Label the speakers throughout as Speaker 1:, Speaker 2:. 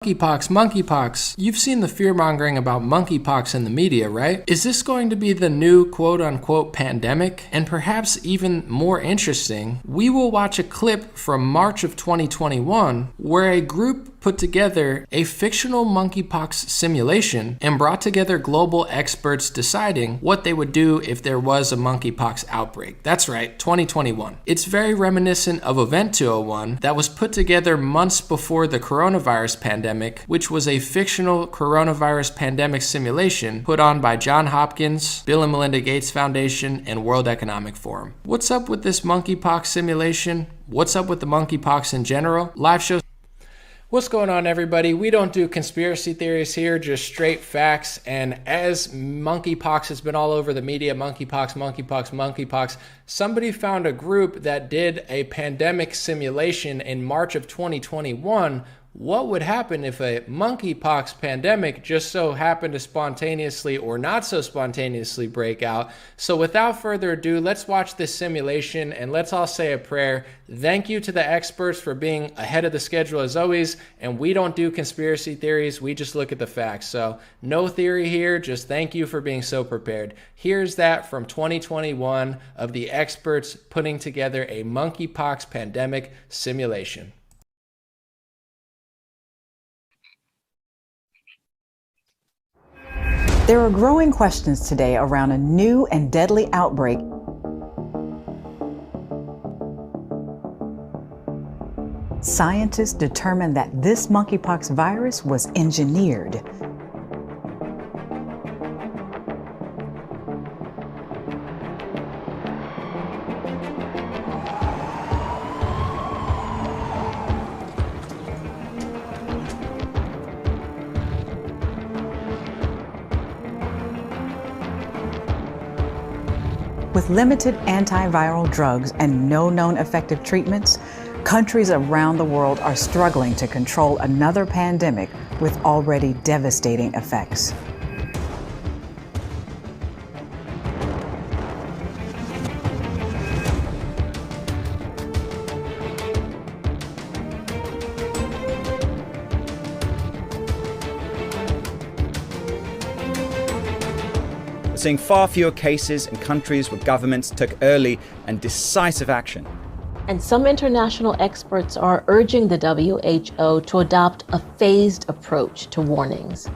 Speaker 1: Monkeypox. You've seen the fear-mongering about monkeypox in the media, right? Is this going to be the new quote-unquote pandemic? And perhaps even more interesting, we will watch a clip from March of 2021 where a group put together a fictional monkeypox simulation and brought together global experts deciding what they would do if there was a monkeypox outbreak. That's right, 2021. It's very reminiscent of Event 201 that was put together months before the coronavirus pandemic, which was a fictional coronavirus pandemic simulation put on by Johns Hopkins, Bill and Melinda Gates Foundation, and World Economic Forum. What's up with this monkeypox simulation? What's up with the monkeypox in general? Live shows. What's going on, everybody? We don't do conspiracy theories here, just straight facts. And as monkeypox has been all over the media, monkeypox, somebody found a group that did a pandemic simulation in March of 2021. What would happen if a monkeypox pandemic just so happened to spontaneously or not so spontaneously break out? So without further ado, let's watch this simulation and let's all say a prayer. Thank you to the experts for being ahead of the schedule as always. And we don't do conspiracy theories, we just look at the facts. So no theory here, just thank you for being so prepared. Here's that from 2021 of the experts putting together a monkeypox pandemic simulation.
Speaker 2: There are growing questions today around a new and deadly outbreak. Scientists determined that this monkeypox virus was engineered. With limited antiviral drugs and no known effective treatments, countries around the world are struggling to control another pandemic with already devastating effects.
Speaker 3: Seeing far fewer cases in countries where governments took early and decisive action.
Speaker 4: And some international experts are urging the WHO to adopt a phased approach to warnings.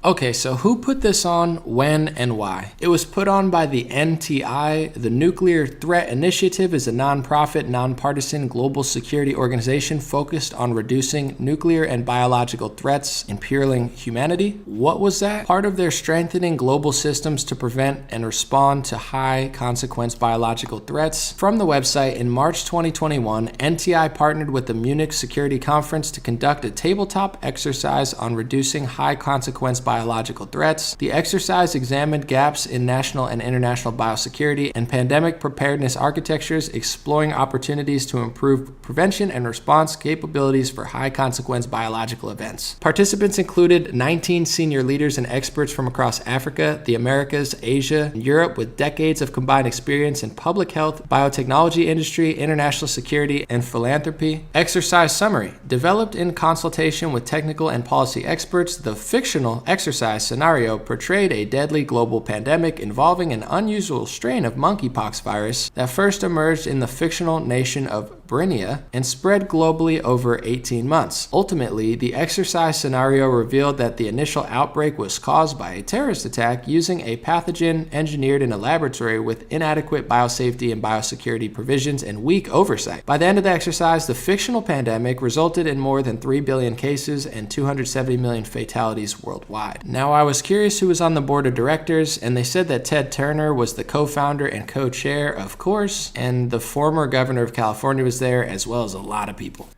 Speaker 1: Okay, so who put this on, when, and why? It was put on by the NTI. The Nuclear Threat Initiative is a nonprofit, nonpartisan global security organization focused on reducing nuclear and biological threats, imperiling humanity. What was that? Part of their strengthening global systems to prevent and respond to high consequence biological threats. From the website, in March 2021, NTI partnered with the Munich Security Conference to conduct a tabletop exercise on reducing high consequence biological threats. The exercise examined gaps in national and international biosecurity and pandemic preparedness architectures, exploring opportunities to improve prevention and response capabilities for high-consequence biological events. Participants included 19 senior leaders and experts from across Africa, the Americas, Asia, and Europe with decades of combined experience in public health, biotechnology industry, international security, and philanthropy. Exercise summary. Developed in consultation with technical and policy experts, the fictional exercise scenario portrayed a deadly global pandemic involving an unusual strain of monkeypox virus that first emerged in the fictional nation of Britannia and spread globally over 18 months. Ultimately, the exercise scenario revealed that the initial outbreak was caused by a terrorist attack using a pathogen engineered in a laboratory with inadequate biosafety and biosecurity provisions and weak oversight. By the end of the exercise, the fictional pandemic resulted in more than 3 billion cases and 270 million fatalities worldwide. Now, I was curious who was on the board of directors, and they said that Ted Turner was the co-founder and co-chair, of course, and the former governor of California was there, as well as a lot of people.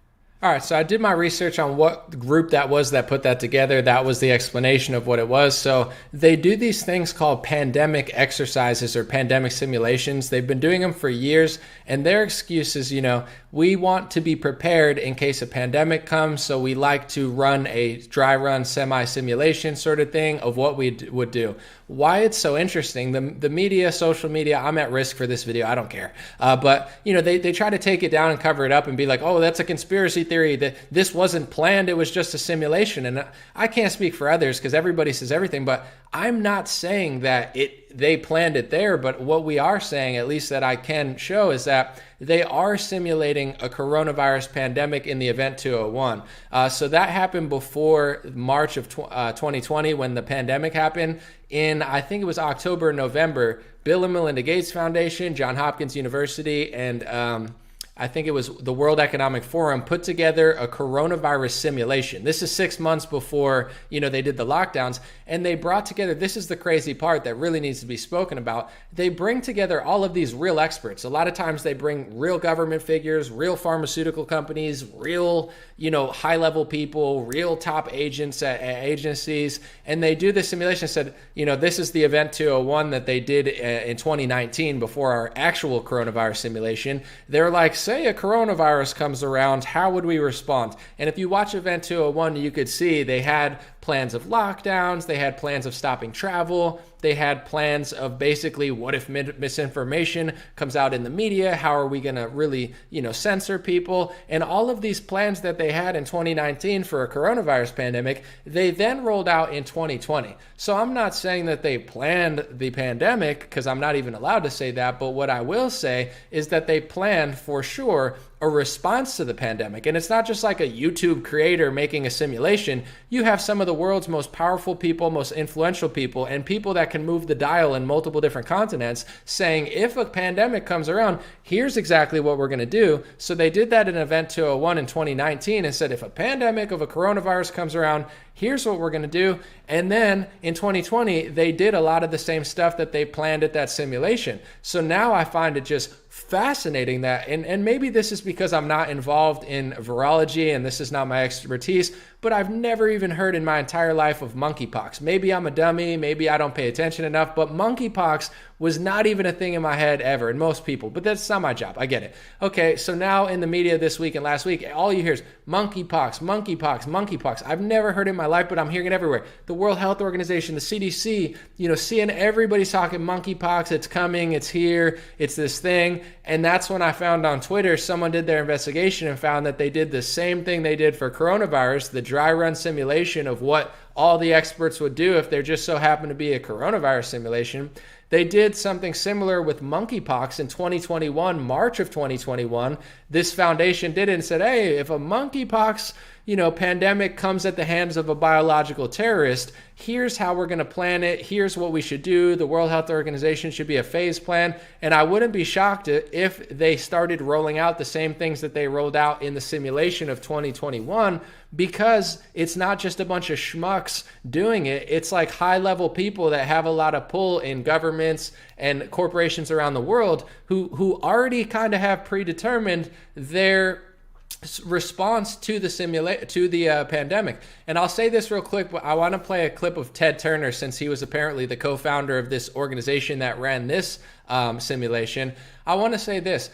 Speaker 1: All right, so I did my research on what group that was that put that together. That was the explanation of what it was. So they do these things called pandemic exercises or pandemic simulations. They've been doing them for years, and their excuse is, we want to be prepared in case a pandemic comes, so we like to run a dry run semi-simulation sort of thing of what we would do. Why it's so interesting, the media, social media, I'm at risk for this video, I don't care. But they try to take it down and cover it up and be like, oh, that's a conspiracy theory, that this wasn't planned, it was just a simulation. And I can't speak for others because everybody says everything, but I'm not saying that they planned it there, but what we are saying, at least that I can show, is that they are simulating a coronavirus pandemic in the Event 201. So that happened before March of 2020 when the pandemic happened. In, I think it was October, November, Bill and Melinda Gates Foundation, Johns Hopkins University, and I think it was the World Economic Forum put together a coronavirus simulation. This is 6 months before, they did the lockdowns, and they brought together, this is the crazy part that really needs to be spoken about. They bring together all of these real experts. A lot of times they bring real government figures, real pharmaceutical companies, real, high-level people, real top agents at agencies, and they do the simulation. Said, this is the Event 201 that they did in 2019 before our actual coronavirus simulation. They're like, say a coronavirus comes around, how would we respond? And if you watch Event 201, you could see they had plans of lockdowns, they had plans of stopping travel, they had plans of basically what if misinformation comes out in the media, how are we going to really, censor people? And all of these plans that they had in 2019 for a coronavirus pandemic, they then rolled out in 2020. So I'm not saying that they planned the pandemic, because I'm not even allowed to say that, but what I will say is that they planned for sure a response to the pandemic. And it's not just like a YouTube creator making a simulation. You have some of the world's most powerful people, most influential people, and people that can move the dial in multiple different continents saying, if a pandemic comes around, here's exactly what we're going to do. So they did that in Event 201 in 2019 and said, if a pandemic of a coronavirus comes around, here's what we're going to do. And then in 2020, they did a lot of the same stuff that they planned at that simulation. So now I find it just fascinating that, and maybe this is because I'm not involved in virology and this is not my expertise, but I've never even heard in my entire life of monkeypox. Maybe I'm a dummy, maybe I don't pay attention enough, but monkeypox was not even a thing in my head ever, and most people, but that's not my job, I get it. Okay, so now in the media this week and last week, all you hear is monkeypox, monkeypox, monkeypox. I've never heard it in my life, but I'm hearing it everywhere. The World Health Organization, the CDC, seeing everybody's talking monkeypox, it's coming, it's here, it's this thing. And that's when I found on Twitter, someone did their investigation and found that they did the same thing they did for coronavirus, the dry run simulation of what all the experts would do if there just so happened to be a coronavirus simulation. They did something similar with monkeypox in 2021, March of 2021. This foundation did it and said, hey, if a monkeypox pandemic comes at the hands of a biological terrorist, here's how we're going to plan it. Here's what we should do. The World Health Organization should be a phase plan. And I wouldn't be shocked if they started rolling out the same things that they rolled out in the simulation of 2021, because it's not just a bunch of schmucks doing it. It's like high-level people that have a lot of pull in governments and corporations around the world who already kind of have predetermined their response to the pandemic. And I'll say this real quick, but I want to play a clip of Ted Turner, since he was apparently the co-founder of this organization that ran this simulation. I want to say this,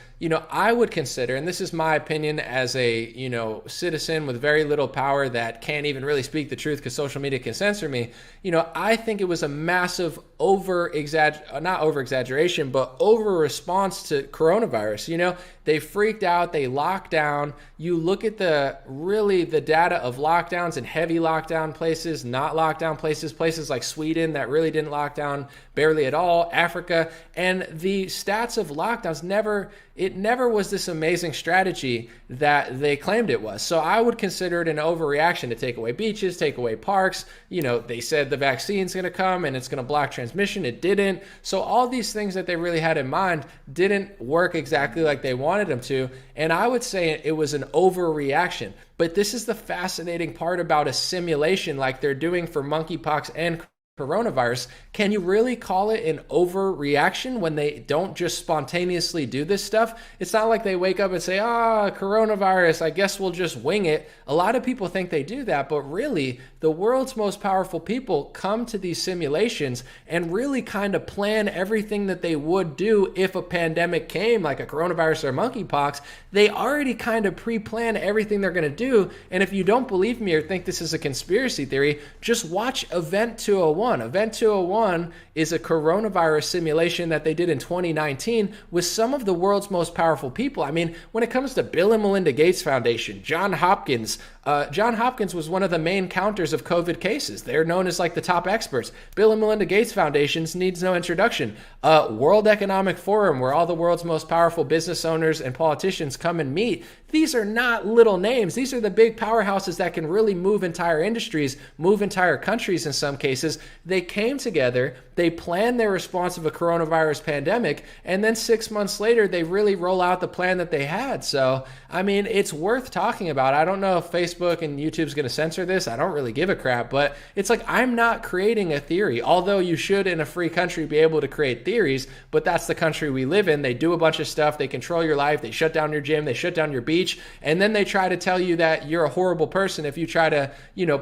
Speaker 1: I would consider, and this is my opinion as a, citizen with very little power that can't even really speak the truth because social media can censor me. I think it was a massive not over-exaggeration, but over-response to coronavirus. They freaked out, they locked down. You look at the data of lockdowns and heavy lockdown places, not lockdown places like Sweden that really didn't lock down barely at all, Africa, and the stats of lockdowns never was this amazing strategy that they claimed it was. So I would consider it an overreaction to take away beaches, take away parks. They said the vaccine's going to come and it's going to block transmission. It didn't. So all these things that they really had in mind didn't work exactly like they wanted them to. And I would say it was an overreaction. But this is the fascinating part about a simulation like they're doing for monkeypox and coronavirus. Can you really call it an overreaction when they don't just spontaneously do this stuff? It's not like they wake up and say, coronavirus, I guess we'll just wing it. A lot of people think they do that, but really, the world's most powerful people come to these simulations and really kind of plan everything that they would do if a pandemic came, like a coronavirus or monkeypox. They already kind of pre-plan everything they're going to do. And if you don't believe me or think this is a conspiracy theory, just watch Event 201. Event 201 is a coronavirus simulation that they did in 2019 with some of the world's most powerful people. I mean, when it comes to Bill and Melinda Gates Foundation, Johns Hopkins was one of the main counters of COVID cases. They're known as like the top experts. Bill and Melinda Gates Foundations needs no introduction. World Economic Forum, where all the world's most powerful business owners and politicians come and meet. These are not little names. These are the big powerhouses that can really move entire industries, move entire countries in some cases. They came together, they planned their response of a coronavirus pandemic, and then 6 months later, they really roll out the plan that they had. So, I mean, it's worth talking about. I don't know if Facebook and YouTube's going to censor this. I don't really give a crap, but it's like, I'm not creating a theory, although you should in a free country be able to create theories, but that's the country we live in. They do a bunch of stuff. They control your life. They shut down your gym. They shut down your beach. And then they try to tell you that you're a horrible person if you try to,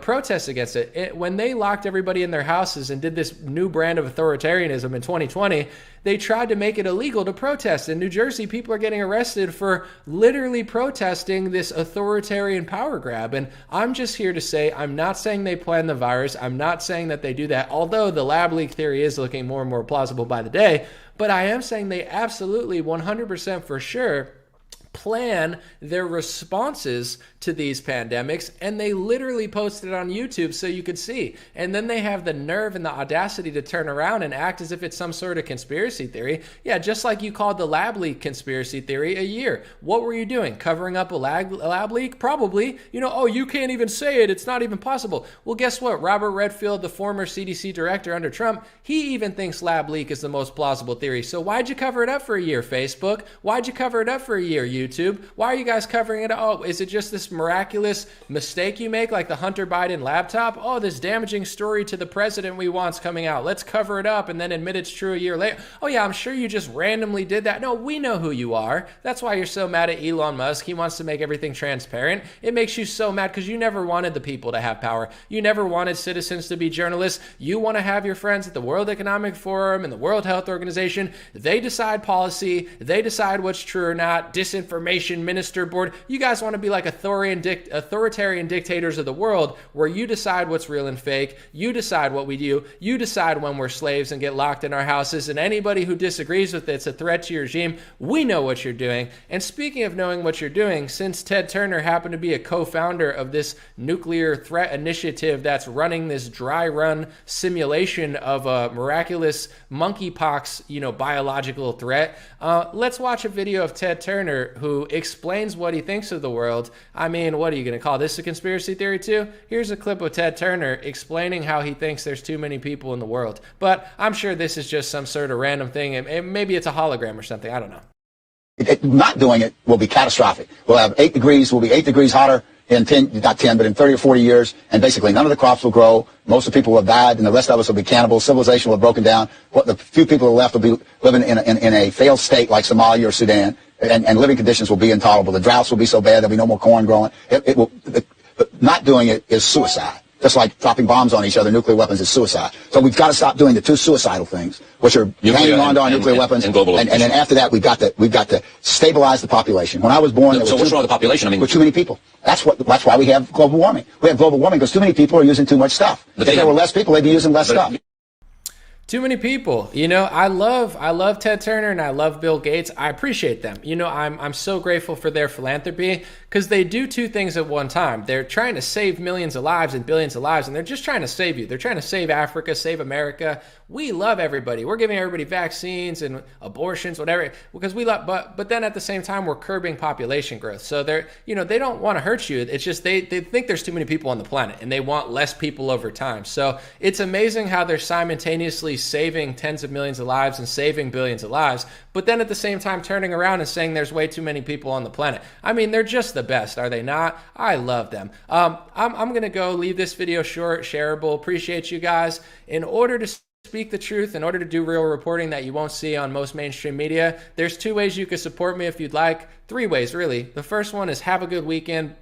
Speaker 1: protest against it. When they locked everybody in their houses and did this new brand of authoritarianism in 2020, they tried to make it illegal to protest. In New Jersey, people are getting arrested for literally protesting this authoritarian power grab. And I'm just here to say, I'm not saying they planned the virus. I'm not saying that they do that, although the lab leak theory is looking more and more plausible by the day. But I am saying they absolutely 100% for sure plan their responses to these pandemics, and they literally post it on YouTube so you could see. And then they have the nerve and the audacity to turn around and act as if it's some sort of conspiracy theory. Yeah, just like you called the lab leak conspiracy theory a year. What were you doing? Covering up a lab leak? Probably. You can't even say it. It's not even possible. Well, guess what? Robert Redfield, the former CDC director under Trump, he even thinks lab leak is the most plausible theory. So why'd you cover it up for a year, Facebook? Why'd you cover it up for a year, YouTube? Why are you guys covering it up? Oh, is it just this miraculous mistake you make, like the Hunter Biden laptop? Oh, this damaging story to the president we want's coming out. Let's cover it up and then admit it's true a year later. Oh yeah, I'm sure you just randomly did that. No, we know who you are. That's why you're so mad at Elon Musk. He wants to make everything transparent. It makes you so mad because you never wanted the people to have power. You never wanted citizens to be journalists. You want to have your friends at the World Economic Forum and the World Health Organization. They decide policy. They decide what's true or not. Disinformation minister board. You guys want to be like authoritarian dictators of the world where you decide what's real and fake. You decide what we do. You decide when we're slaves and get locked in our houses. And anybody who disagrees with it's a threat to your regime. We know what you're doing. And speaking of knowing what you're doing, since Ted Turner happened to be a co-founder of this nuclear threat initiative that's running this dry run simulation of a miraculous monkeypox, biological threat, let's watch a video of Ted Turner who explains what he thinks of the world. I mean, what are you going to call this a conspiracy theory too? Here's a clip of Ted Turner explaining how he thinks there's too many people in the world. But I'm sure this is just some sort of random thing, and maybe it's a hologram or something. I don't know.
Speaker 5: Not doing it will be catastrophic. We'll have 8 degrees. We'll be 8 degrees hotter in 10, not 10, but in 30 or 40 years. And basically none of the crops will grow. Most of the people will have died, and the rest of us will be cannibals. Civilization will have broken down. What the few people who are left will be living in a failed state like Somalia or Sudan. And living conditions will be intolerable. The droughts will be so bad there'll be no more corn growing. Not doing it is suicide. Just like dropping bombs on each other, nuclear weapons is suicide. So we've got to stop doing the two suicidal things, which are hanging on to our nuclear weapons. And then after that, we've got to stabilize the population. When I was born,
Speaker 6: so what's wrong with the population? I mean,
Speaker 5: with too many people. That's why we have global warming. We have global warming because too many people are using too much stuff. If there were less people, they'd be using less stuff.
Speaker 1: Too many people. I love Ted Turner and I love Bill Gates. I appreciate them. I'm so grateful for their philanthropy because they do two things at one time. They're trying to save millions of lives and billions of lives, and they're just trying to save you. They're trying to save Africa, save America. We love everybody. We're giving everybody vaccines and abortions, whatever, because we love, but then at the same time, we're curbing population growth. So they don't want to hurt you. It's just they think there's too many people on the planet and they want less people over time. So it's amazing how they're simultaneously saving tens of millions of lives and saving billions of lives, but then at the same time turning around and saying there's way too many people on the planet. I mean, they're just the best, are they not? I love them. I'm going to go leave this video short, shareable. Appreciate you guys. In order to speak the truth, in order to do real reporting that you won't see on most mainstream media, there's 2 ways you can support me if you'd like. 3 ways, really. The first one is have a good weekend,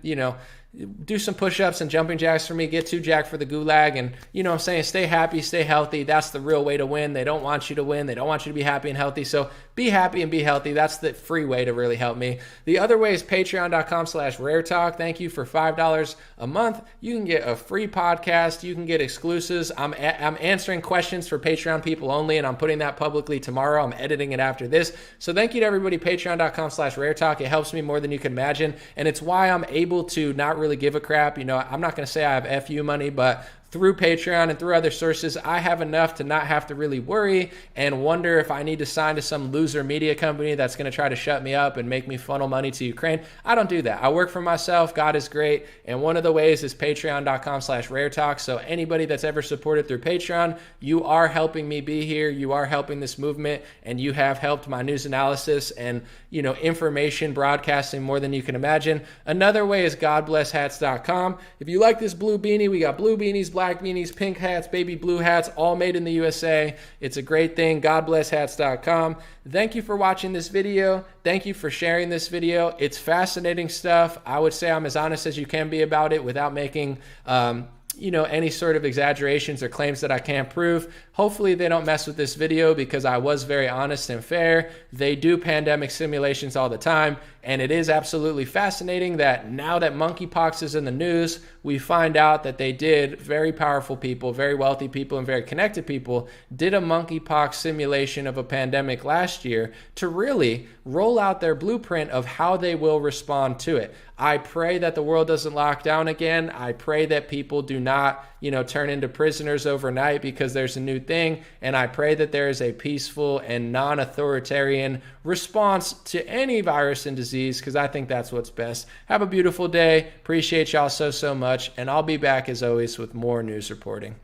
Speaker 1: do some push-ups and jumping jacks for me, get 2 jacked for the gulag, and what I'm saying, stay happy, stay healthy. That's the real way to win. They don't want you to win. They don't want you to be happy and healthy. So be happy and be healthy. That's the free way to really help me. The other way is patreon.com/raretalk. Thank you for $5 a month. You can get a free podcast. You can get exclusives. I'm answering questions for Patreon people only, and I'm putting that publicly tomorrow. I'm editing it after this. So thank you to everybody, patreon.com/raretalk. It helps me more than you can imagine, and it's why I'm able to not really give a crap. I'm not going to say I have FU money, but through Patreon and through other sources, I have enough to not have to really worry and wonder if I need to sign to some loser media company that's going to try to shut me up and make me funnel money to Ukraine. I don't do that. I work for myself. God is great. And one of the ways is patreon.com/raretalk. So anybody that's ever supported through Patreon, you are helping me be here. You are helping this movement, and you have helped my news analysis and, information broadcasting more than you can imagine. Another way is godblesshats.com. If you like this blue beanie, we got blue beanies, black beanies, pink hats, baby blue hats, all made in the USA. It's a great thing. godblesshats.com. Thank you for watching this video. Thank you for sharing this video. It's fascinating stuff. I would say I'm as honest as you can be about it without making any sort of exaggerations or claims that I can't prove. Hopefully they don't mess with this video because I was very honest and fair. They do pandemic simulations all the time, and it is absolutely fascinating that now that monkeypox is in the news, we find out that they did, very powerful people, very wealthy people, and very connected people, did a monkeypox simulation of a pandemic last year to really roll out their blueprint of how they will respond to it. I pray that the world doesn't lock down again. I pray that people do not, turn into prisoners overnight because there's a new thing. And I pray that there is a peaceful and non-authoritarian response to any virus and disease, because I think that's what's best. Have a beautiful day. Appreciate y'all so much. And I'll be back as always with more news reporting.